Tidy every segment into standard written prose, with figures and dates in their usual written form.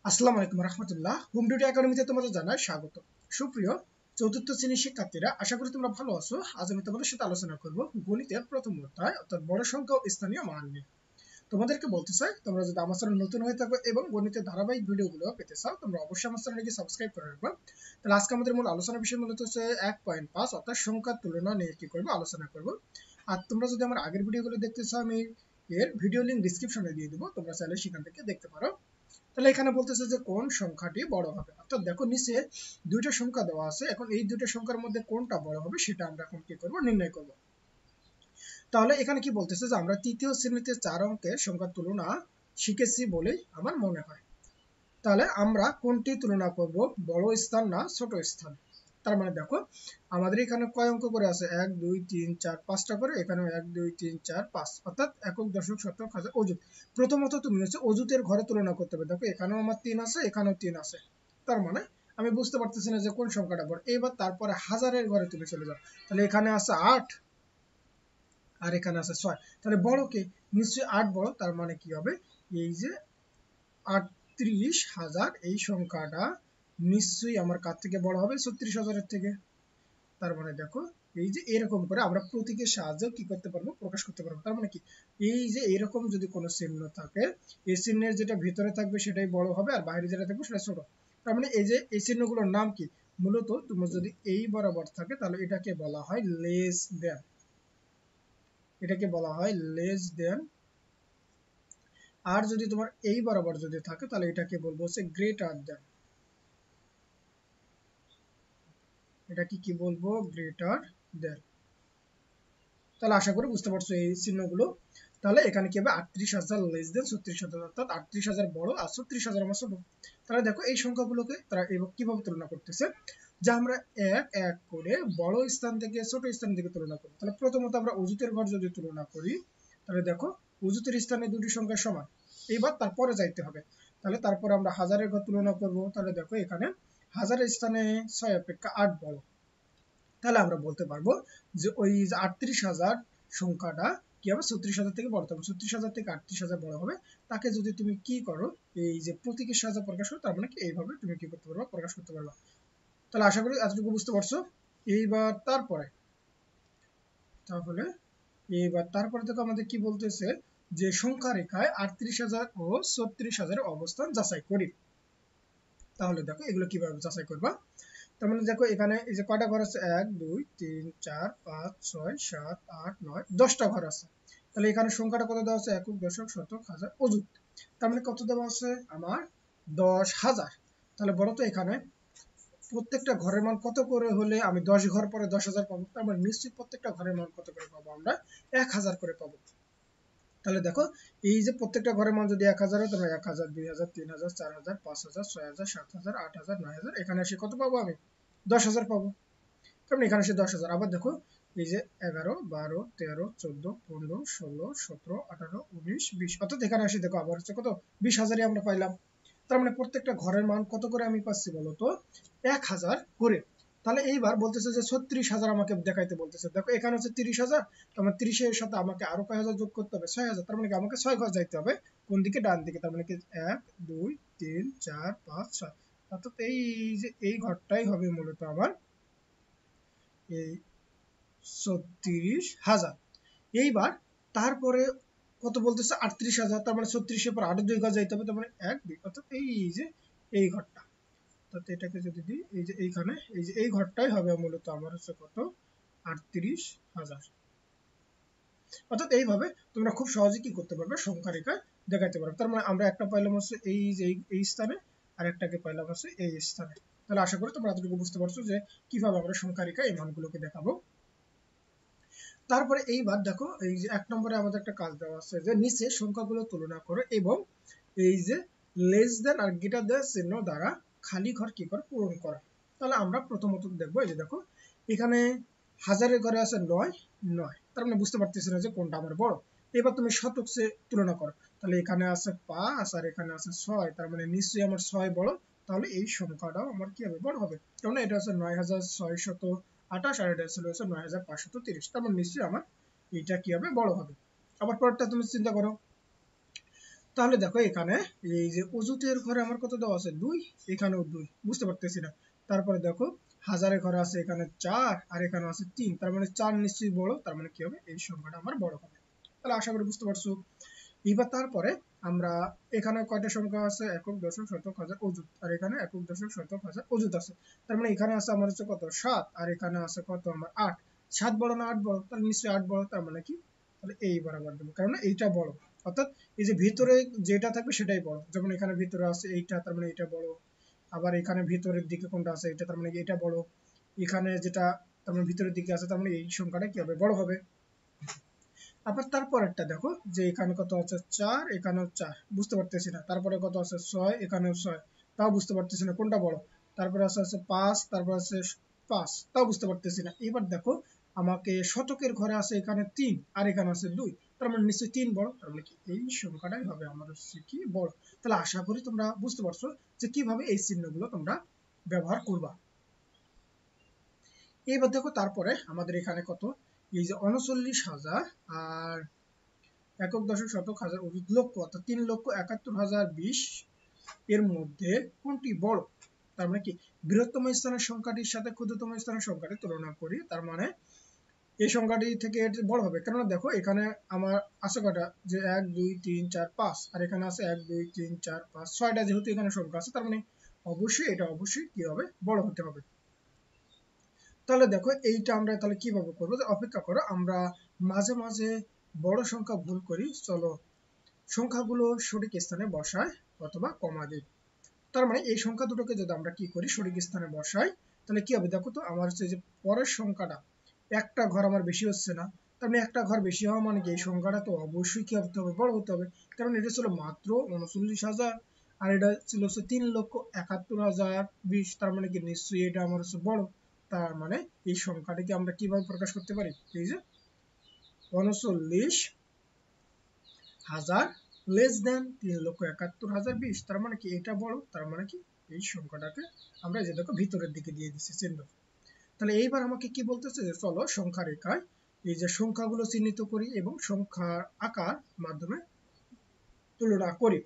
আসসালামু আলাইকুম রহমতুল্লাহ। Home duty একাডেমিতে তোমাদের জানাই স্বাগত। সুপ্রিয় চতুর্থ শ্রেণীর শিক্ষার্থীরা, আশা করি তোমরা ভালো আছো। আজ আমি তোমাদের সাথে আলোচনা করব গণিতের প্রথম অধ্যায় অর্থাৎ বড় সংখ্যা ও স্থানীয় মান নিয়ে। তোমাদেরকে বলতে চাই, তোমরা যদি আমার চ্যানেল নতুন হয়ে থাকো এবং গণিতের ধারাবাহিক ভিডিওগুলো পেতে চাও, তোমরা অবশ্যই আমার চ্যানেলকে সাবস্ক্রাইব করে রাখবে। তাহলে আজকে আমাদের মূল আলোচনা বিষয় মূলত হচ্ছে 1.5 অর্থাৎ সংখ্যার তুলনা নিয়ে কি করবো আলোচনা করব। আর তোমরা যদি আমার আগের ভিডিওগুলো দেখতে চাও, আমি এর ভিডিও লিঙ্ক ডিসক্রিপশনে দিয়ে দেবো, তোমরা চাইলে সেখান থেকে দেখতে পারো। তাহলে এখানে বলতেছে যে কোন সংখ্যাটি বড় হবে, অর্থাৎ দেখো নিচে দুইটা সংখ্যা দেওয়া আছে। এখন এই দুইটা সংখ্যার মধ্যে কোনটা বড় হবে সেটা আমরা এখন কি করব, নির্ণয় করব। তাহলে এখানে কি বলতেছে যে আমরা তৃতীয় শ্রেণীতে 4 অঙ্কের সংখ্যার তুলনা শিখেছি বলেই আমার মনে হয়। তাহলে আমরা কোনটি তুলনা করব, বড় স্থান না ছোট স্থান? তার মানে দেখো আমাদের এখানে কয় অঙ্ক করে আছে, 1 2 3 4 5টা করে, এখানে 1 2 3 4 5 অর্থাৎ একক দশক শতক হাজার অযুত। প্রথমত তুমি হচ্ছে অযুতের ঘরে তুলনা করতে হবে। দেখো এখানেও আমার 3 আছে, এখানেও 3 আছে, তার মানে আমি বুঝতে পারতেছি না যে কোন সংখ্যাটা বড়। এবার তারপরে হাজারের ঘরে তুমি চলে যাও, তাহলে এখানে আছে 8 আর এখানে আছে 6, তাহলে বড় কে? নিশ্চয়ই 8 বড়। তার মানে কি হবে, এই যে 38,000 এই সংখ্যাটা নিশ্চয়ই আমার কার থেকে বড় হবে, 36,000-এর থেকে। তার মানে দেখো এই যে এরকম করে আমরা প্রতীকের সাহায্যে কি করতে পারবো, প্রকাশ করতে পারবো। তার মানে কি, এই যে এরকম যদি কোনো চিহ্ন থাকে, এই চিহ্নের যেটা ভিতরে থাকবে সেটাই বড় হবে আর বাইরে যেটা থাকবে সেটা ছোট। তার মানে এই যে এই চিহ্নগুলোর নাম কি, মূলত তোমার যদি এই বরাবর থাকে তাহলে এটাকে বলা হয় লেস দেন, এটাকে বলা হয় লেস দেন। আর যদি তোমার এই বরাবর যদি থাকে তাহলে এটাকে বলবো হচ্ছে গ্রেটার দেন। এটা কি বলবো, গ্রেটার দেন। তাহলে আশা করি বুঝতে পারছো এই চিহ্নগুলো। তাহলে এখানে কি হবে, 38,000 লেস দেন 36,000, অর্থাৎ 38,000 বড় আর 36,000 আমার ছোট। তাহলে দেখো এই সংখ্যাগুলোকে তারা কিভাবে তুলনা করতেছে, যে আমরা এক এক করে বড় স্থান থেকে ছোট স্থান থেকে তুলনা করি। তাহলে প্রথমত আমরা অযুতের ঘর যদি তুলনা করি, তাহলে দেখো অযুতের স্থানে দুটি সংখ্যা সমান। এইবার তারপরে যাইতে হবে, তাহলে তারপরে আমরা হাজারের ঘর তুলনা করব। তাহলে দেখো এখানে হাজারের স্থানে 6 অপেক্ষা 8 বড়। তাহলে আমরা বলতে পারবো যে ওই 38,000 সংখ্যাটা কি হবে, 36,000 থেকে বড় হবে। 36,000 থেকে 38,000 বড় হবে। তাকে যদি তুমি কি করো, এই যে প্রতীকের সাহায্যে প্রকাশ করো, তার মানে কি এইভাবে তুমি কি করতে পারবা, প্রকাশ করতে পারবা। তাহলে আশা করি এতটুকু বুঝতে পারছো। এইবার তারপরে তাহলে এইবার তারপরে দেখো আমাদের কি বলতেছে, যে সংখ্যা রেখায় 38,000 ও 36,000 অবস্থান যাচাই করি। তাহলে দেখো এগুলো কিভাবে যাচাই করবা। তার মানে দেখো এখানে এই যে কয়টা ঘর আছে, 1 2 3 4 5 6 7 8 9 10টা ঘর আছে। তাহলে এখানে সংখ্যাটা কত দেওয়া আছে, একক দশক শতক হাজার অযুত। তার মানে কত দেওয়া আছে আমার, 10,000। তাহলে বলো তো এখানে প্রত্যেকটা ঘরের মান কত করে হলে আমি 10 ঘর পরে 10,000 পাবো। তার মানে নিশ্চয়ই প্রত্যেকটা ঘরের মান কত করে পাবো, আমরা 1,000 করে পাবো। তাহলে দেখো এই যে প্রত্যেকটা ঘরের মান যদি 1,000 হয়, তাহলে 1,000 2,000 3,000 4,000 5,000 6,000 7,000 8,000 9,000, এখানে এসে কত পাবো আমি, 10,000 পাবো। কারণ এখানে এসে 10,000। আবার দেখো এই যে 11 12 13 14 15 16 17 18 19 20, অর্থাৎ এখানে এসে দেখো আবার হচ্ছে কত, 20,000-ই আমরা পাইলাম। তার মানে প্রত্যেকটা ঘরের মান কত করে আমি পাচ্ছি বলতো, 1,000 করে। তাহলে এইবার বলতেছে যে 36,000 আমাকে দেখাইতে বলতেছে। দেখো এখানে হচ্ছে 30,000, তো আমার 30-এর সাথে আমাকে আরো কয় হাজার যোগ করতে হবে, 6,000। তার মানে কি আমাকে 6 ঘর যাইতে হবে, কোন দিকে, ডান দিকে। তার মানে কি 1 2 3 4 5 6, অর্থাৎ এই যে এই ঘরটাই হবে মূলত আমার এই 36,000। এইবার তারপরে কত বলতেছে, 38,000। তার মানে 36-এর পর আরো 2 ঘর যাইতে হবে, তার মানে 1 2, অর্থাৎ এই যে এই ঘরটা। অর্থাৎ এটাকে যদি দিই, এই যে এইখানে এই যে এই ঘরটাই হবে মূলত আমার হচ্ছে কত, 38,000। অর্থাৎ এইভাবে তোমরা খুব সহজে কি করতে পারবে, সংখ্যা রেখা দেখাতে পারবে। তার মানে আমরা একটা পাইলাম হচ্ছে এই যে এই স্থানে, আর একটাকে পাইলাম হচ্ছে এই স্থানে। তাহলে আশা করি তোমরা এতটুকু বুঝতে পারছো যে কিভাবে আমরা সংখ্যা রেখা এই মানগুলোকে দেখাবো। তারপরে এইবার দেখো এই যে 1 নম্বরে আমাদের একটা কাজ দেওয়া আছে, যে নিচে সংখ্যাগুলো তুলনা করো এবং এই যে লেস দেন আর গ্রেটার দেন চিহ্ন দ্বারা খালি ঘর কি করে পূরণ করা। তাহলে আমরা প্রথমত দেখবো, এই যে দেখো এখানে হাজারের ঘরে আছে 9 9, তার মানে বুঝতে পারতেছি না যে কোনটা আমার বড়। এবার তুমি শতক সে তুলনা করো, তাহলে এখানে আছে 5 আর এখানে আছে 6, তার মানে নিশ্চয়ই আমার 6 বড়। তাহলে এই সংখ্যাটাও আমার কি হবে, বড় হবে। কারণ এটা হচ্ছে 9,628 আর এটা ছিল হচ্ছে 9,530, তার মানে নিশ্চয়ই আমার এইটা কি হবে, বড় হবে। আবার পরেরটা তুমি চিন্তা করো, তাহলে দেখো এখানে এই যে অযুতের ঘরে আমার কত দেওয়া আছে 2, এখানেও 2, বুঝতে পারতেছি না। তারপরে দেখো হাজারের ঘরে আছে এখানে 4 আর এখানে আছে 3, তার মানে 4 নিশ্চয়ই বড়, তার মানে কি হবে এই সংখ্যাটা আমার বড় হবে। তাহলে আশা করি বুঝতে পারছো। এবার তারপরে আমরা এখানে কয়টা সংখ্যা আছে একক দশক শতক হাজার অযুত, আর এখানে একক দশক শতক হাজার অযুত আছে। তার মানে এখানে আছে আমার হচ্ছে কত 7 আর এখানে আছে কত আমার 8। 7 বড় না 8 বড়? তাহলে নিশ্চয়ই 8 বড়, তার মানে কি তাহলে এই বরাবর দেবো, কারণ এইটা বড়। অর্থাৎ এই যে ভিতরে যেটা থাকবে সেটাই বড়, যেমন এখানে ভিতরে আছে এইটা, তার মানে এটা বড়। আবার এখানে ভিতরের দিকে কোনটা আছে এটা, তার মানে এটা বড়। এখানে যেটা তার মানে ভিতরের দিকে আছে, তার মানে এই সংখ্যাটা কি হবে বড় হবে। আবার তারপরেরটা দেখো যে এখানে কত আছে 4, এখানেও 4, বুঝতে পারতেছি না। তারপরে কত আছে 6, এখানেও 6, তাও বুঝতে পারতেছি না কোনটা বড়। তারপরে আছে 5, তারপর আছে 5, তাও বুঝতে পারতেছি না। এবার দেখো আমাকে শতকের ঘরে আছে এখানে 3 আর এখানে আছে 2, তার মানে নিশ্চয়ই 3 বড়, তার মানে কি এই সংখ্যাটাই হবে আমার হচ্ছে কি বড়। তাহলে আশা করি তোমরা বুঝতে পারছো যে কিভাবে এই চিহ্নগুলো তোমরা ব্যবহার করবা। এবার দেখো তারপরে আমাদের এখানে কত এই যে 39,000 আর একক দশক শতক হাজার অযুত লক্ষ, অর্থাৎ 3,71,020 এর মধ্যে কোনটি বড়। তার মানে কি বৃহত্তম স্থানের সংখ্যাটির সাথে ক্ষুদ্রতম স্থানের সংখ্যাটি তুলনা করি, তার মানে এই সংখ্যাটি থেকে এটি বড় হবে। কেননা দেখো এখানে আমার আছে কয়টা যে 1 2 3 4 5, আর এখানে আছে 1 2 3 4 5 6টা, যেহেতু এখানে সংখ্যা আছে তার মানে অবশ্যই এটা অবশ্যই কি হবে বড় হতে হবে। তাহলে দেখো এইটা আমরা তাহলে কিভাবে করবো, যে অপেক্ষা করো, আমরা মাঝে মাঝে বড় সংখ্যা ভুল করি, চলো সংখ্যাগুলো সঠিক স্থানে বসাই অথবা কমা দিই। তার মানে এই সংখ্যা দুটোকে যদি আমরা কি করি সঠিক স্থানে বসাই, তাহলে কি হবে দেখো তো, আমার হচ্ছে যে পরের সংখ্যাটা একটা ঘর আমার বেশি হচ্ছে না, তার মানে একটা ঘর বেশি হওয়া মানে কি এই সংখ্যাটা তো অবশ্যই কি হতে হবে বড় হতে হবে। কারণ এটা ছিল মাত্র 39,000 আর এটা ছিল হচ্ছে 3,71,020, তার মানে কি নিশ্চয়ই এটা আমার হচ্ছে বড়। তার মানে এই সংখ্যাটাকে আমরা কিভাবে প্রকাশ করতে পারি, এই যে 39,000 লেস দেন 3,71,020, তার মানে কি এটা বড়, তার মানে কি এই সংখ্যাটাকে আমরা যে দেখো ভিতরের দিকে দিয়ে দিচ্ছি চিহ্ন। তাহলে এইবার আমাকে কি বলতেছে যে চলো সংখ্যা রেখায় এই যে সংখ্যাগুলো চিহ্নিত করি এবং সংখ্যার আকার মাধ্যমে তুলনা করি।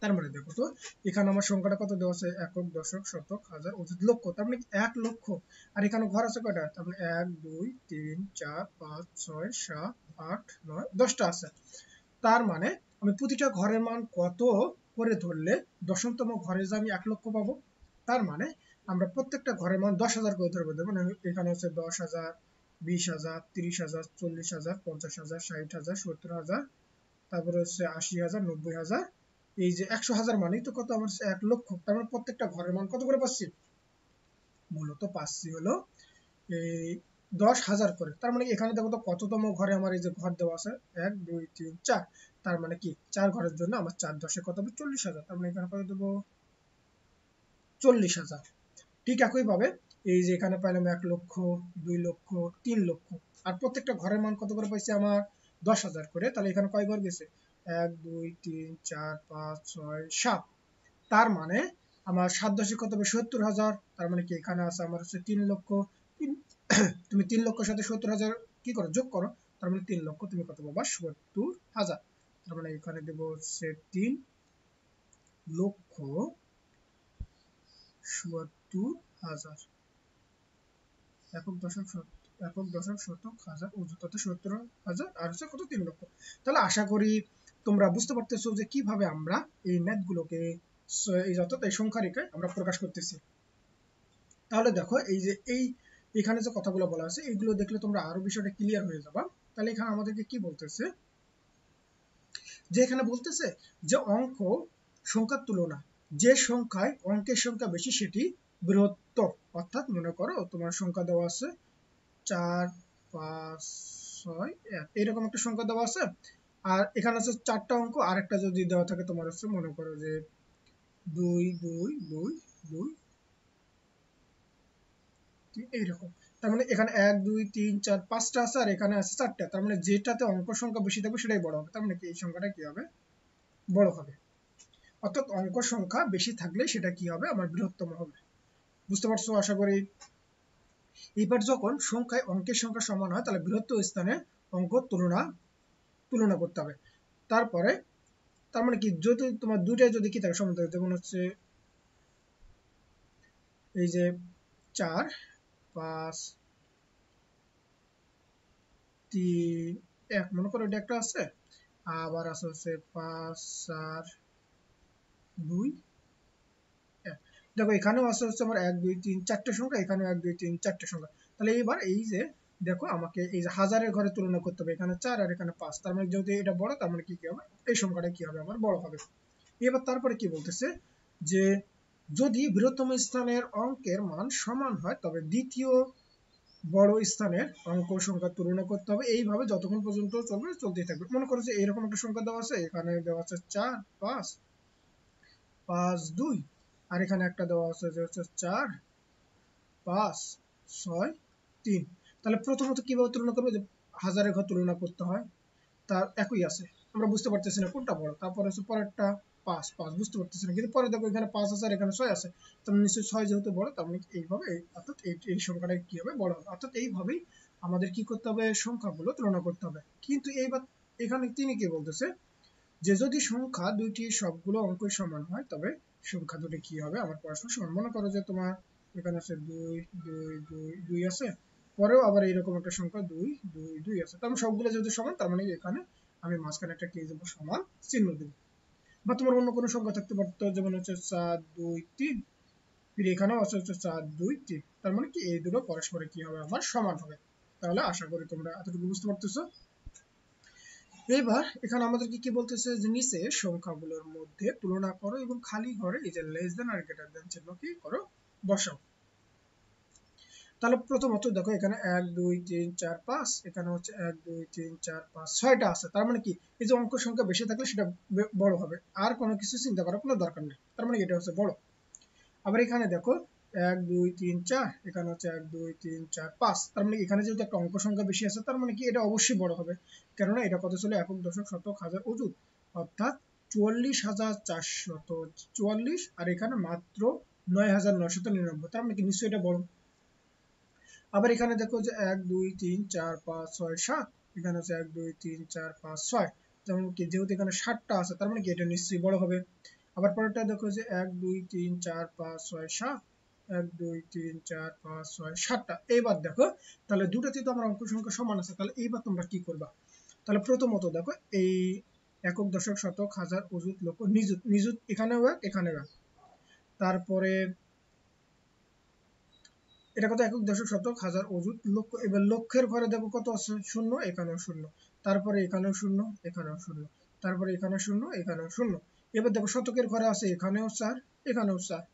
তার মানে দেখো তো এখানে আমার সংখ্যাটা কত দেওয়া আছে একক দশক শতক হাজার অযুত লক্ষ, তার মানে 1 লক্ষ। আর এখানে ঘর আছে কয়টা, তার মানে 1 2 3 4 5 6 7 8 9 10টা আছে। তার মানে আমি প্রতিটা ঘরের মান কত করে ধরলে দশমতম ঘরে যে আমি 1 লক্ষ পাবো। তার মানে আমরা প্রত্যেকটা ঘরের মান 10,000 করে ধরবো, মানে এখানে হচ্ছে 10,000 20,000 30,000 40,000 50,000 60,000 70,000, তারপরে হচ্ছে 80,000 90,000, এই যে 100,000 মানেই তো কত আমার 1 লক্ষ। তার মানে প্রত্যেকটা ঘরের মান কত করে পাচ্ছি, মূলত পাচ্ছি হলো এই 10,000 করে। তার মানে এখানে দেখো তো কততম ঘরে আমার এই যে ঘর দেওয়া আছে 1 2 3 4, তার মানে কি 4 ঘরের জন্য আমার 4 10 কত হবে 40,000, তার মানে এখানে কত দেবো 40,000। ঠিক একই ভাবে এই যে এখানে পাইলাম 1 লক্ষ 2 লক্ষ 3 লক্ষ, আর প্রত্যেকটা ঘরের মান কত করে পাইছি আমার 10,000 করে। তাহলে এখানে কয় ঘর গেছে 1 2 3 4 5 6 7, তার মানে আমার 7 10 কত হবে 70,000, তার মানে কি এখানে আছে আমার হচ্ছে 3 লক্ষ। তুমি 3 লক্ষের সাথে 70,000 কি করো যোগ করো, তার মানে 3 লক্ষ তুমি কত পাবা 70,000। তার মানে এখানে দেব হচ্ছে 3 লক্ষ 70,000 একক দশক শতক হাজার অযুত, 70,000 আর হচ্ছে কত 3 লক্ষ। তাহলে আশা করি তোমরা বুঝতে পারতেছো যে কিভাবে আমরা এই ম্যাথ গুলোকে এই অর্থাৎ এই সংখ্যা রেখায় আমরা প্রকাশ করতেছি। তাহলে দেখো এই যে এখানে যে কথাগুলো বলা আছে এইগুলো দেখলে তোমরা আরো বিষয়টা ক্লিয়ার হয়ে যাবা। তাহলে এখানে আমাদেরকে কি বলতেছে, যে এখানে বলতেছে যে অঙ্ক সংখ্যার তুলনা, যে সংখ্যায় অঙ্কের সংখ্যা বেশি সেটি বৃহত্তর। অর্থাৎ মনে করো তোমার সংখ্যা দেওয়া আছে 4 5 6 1, এরকম একটা সংখ্যা দেওয়া আছে, আর এখানে আছে 4টা অঙ্ক, আর একটা যদি দেওয়া থাকে তোমার হচ্ছে মনে করো যে 2 2 2 2 এইরকম। তার মানে এখানে 1 2 3 4 5টা আছে আর এখানে আছে 4টা, তার মানে যেটাতে অঙ্ক সংখ্যা বেশি থাকবে সেটাই বড় হবে। তার মানে কি এই সংখ্যাটা কি হবে বড় হবে। অর্থাৎ অঙ্ক সংখ্যা বেশি থাকলে সেটা কি হবে আমার বৃহত্তম হবে। বুঝতে পারছো আশা করি। এবার যখন সংখ্যায় অঙ্কের সংখ্যা সমান হয় তাহলে বৃহত্তম স্থানে অঙ্ক তুলনা করতে হবে। তারপরে তার মানে কি যদি তোমার দুইটাই যদি কি থাকে সমান থাকে, যেমন হচ্ছে এই যে 4 5 3 1 মনে করো এটা একটা আছে, আবার আছে হচ্ছে 5 4 2 1। দেখো এখানেও আছে হচ্ছে আমার 1 2 3 4টে সংখ্যা, এখানেও 1 2 3 4টে সংখ্যা। তাহলে এবার এই যে দেখো আমাকে এই যে হাজারের ঘরে তুলনা করতে হবে, এখানে 4 আর এখানে 5, তার মানে যদি এটা বড় তার মানে কি কি হবে, এই সংখ্যাটা কি হবে আমার বড় হবে। এবার তারপরে কি বলতেছে যে যদি বৃহত্তম স্থানের অঙ্কের মান সমান হয় তবে দ্বিতীয় বড় স্থানের অঙ্ক সংখ্যা তুলনা করতে হবে, এইভাবে যতক্ষণ পর্যন্ত চলবে চলতেই থাকবে। মনে করো যে এরকম একটা সংখ্যা দেওয়া আছে, এখানে দেওয়া আছে 4 5 5 2, আর এখানে একটা দেওয়া আছে যে হচ্ছে 4 5 6 3। তাহলে প্রথমত কিভাবে তুলনা করবে, যে হাজারের ঘর তুলনা করতে হয়, তার একই আছে, আমরা বুঝতে পারতেছি না কোনটা বড়। তারপরে হচ্ছে পরেরটা 5 5 বুঝতে পারতেছি না, কিন্তু পরে দেখো এখানে 5 আছে আর এখানে 6 আছে, তার মানে নিশ্চয়ই 6 যেহেতু বড়, তার মানে এইভাবে অর্থাৎ এই সংখ্যাটা কি হবে বড় হবে। অর্থাৎ এইভাবেই আমাদের কি করতে হবে, সংখ্যাগুলো তুলনা করতে হবে। কিন্তু এইবার এখানে তিনি কি বলতেছে যে যদি সংখ্যা দুইটি সবগুলো অঙ্কই সমান হয় তবে সংখ্যা দুটি কি হবে আমার পরস্পর সমান। মনে করো যে তোমার এখানে আছে 2 2 2 2 আছে, পরেও আবার এইরকম একটা সংখ্যা 2 2 2 আছে, তার মানে সবগুলো যেহেতু সমান তার মানে এখানে আমি মাঝখানে একটা কি দেবো, সমান চিহ্ন দেব। বা তোমার অন্য কোনো সংখ্যা থাকতে পারতো, যেমন হচ্ছে 4 2 3, ফির এখানেও আছে হচ্ছে 4 2 3, তার মানে কি এই দুটো পরস্পরে কি হবে আমার সমান হবে। তাহলে আশা করি তোমরা এতটুকু বুঝতে পারতেছো। এবার এখানে আমাদেরকে কি বলতেছে যে নিচে সংখ্যাগুলোর মধ্যে তুলনা করো এবং খালি ঘরে এই যে লেস দেন আর গ্রেটার দেন চিহ্ন কি করো, বসাও। তাহলে প্রথমত দেখো এখানে 1 2 3 4 5, এখানে হচ্ছে 1 2 3 4 5 6টা আছে, তার মানে কি এই যে অঙ্ক সংখ্যা বেশি থাকলে সেটা বড় হবে, আর কোনো কিছু চিন্তা করার কোনো দরকার নেই, তার মানে এটা হচ্ছে বড়। আবার এখানে দেখো 1 2 3 4, এখানে হচ্ছে 1 2 3 4 5, তার মানে এখানে যেহেতু একটা অঙ্ক সংখ্যা বেশি আছে তার মানে কি এটা অবশ্যই বড় হবে, কেননা এটা কত ছিল, একক দশক শতক হাজার অযুত, অর্থাৎ 44,444, আর এখানে মাত্র 9,999, তার মানে কি নিশ্চয়ই এটা বড়। আবার এখানে দেখো যে 1 2 3 4 5 6 7, এখানে হচ্ছে 1 2 3 4 5 6, যেমন কি যেহেতু এখানে 60টা আছে তার মানে কি এটা নিশ্চয়ই বড় হবে। আবার পরেরটা দেখো যে 1 2 3 4 5 6 7, 1 2 3 4 5 6 7টা। এইবার দেখো তাহলে দুটাতে তো আমার অঙ্ক সংখ্যা সমান আছে, তাহলে এইবার তোমরা কি করবা, তাহলে প্রথমত দেখো এই একক দশক শতক হাজার অযুত লক্ষ নিযুত নিযুত এখানেও এক এখানেও এক, তারপরে এটা কত, একক দশক শতক হাজার অযুত লক্ষ। এবার লক্ষের ঘরে দেখো কত আছে, শূন্য, এখানেও শূন্য, তারপরে এখানেও শূন্য এখানেও শূন্য, তারপরে এখানে শূন্য এখানেও শূন্য। এবার দেখো শতকের ঘরে আছে এখানেও 4 এখানেও 4,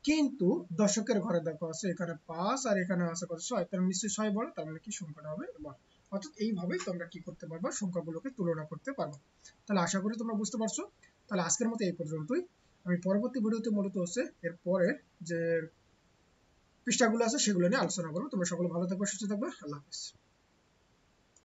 কিন্তু দশকের ঘরে দেখো আছে এখানে 5 আর এখানে আছে কত 6, তার মানে নিশ্চয়ই 6 বড়, তার মানে কি সংখ্যাটা হবে বড়। অর্থাৎ এইভাবেই তোমরা কি করতে পারবা, সংখ্যাগুলোকে তুলনা করতে পারবা। তাহলে আশা করি তোমরা বুঝতে পারছো। তাহলে আজকের মতো এই পর্যন্তই। আমি পরবর্তী ভিডিওতে মূলত হচ্ছে এর পরের যে পৃষ্ঠাগুলো আছে সেগুলো নিয়ে আলোচনা করবো। তোমরা সকলে ভালো থাকবে, সুস্থ থাকবে, আল্লাহ হাফেজ।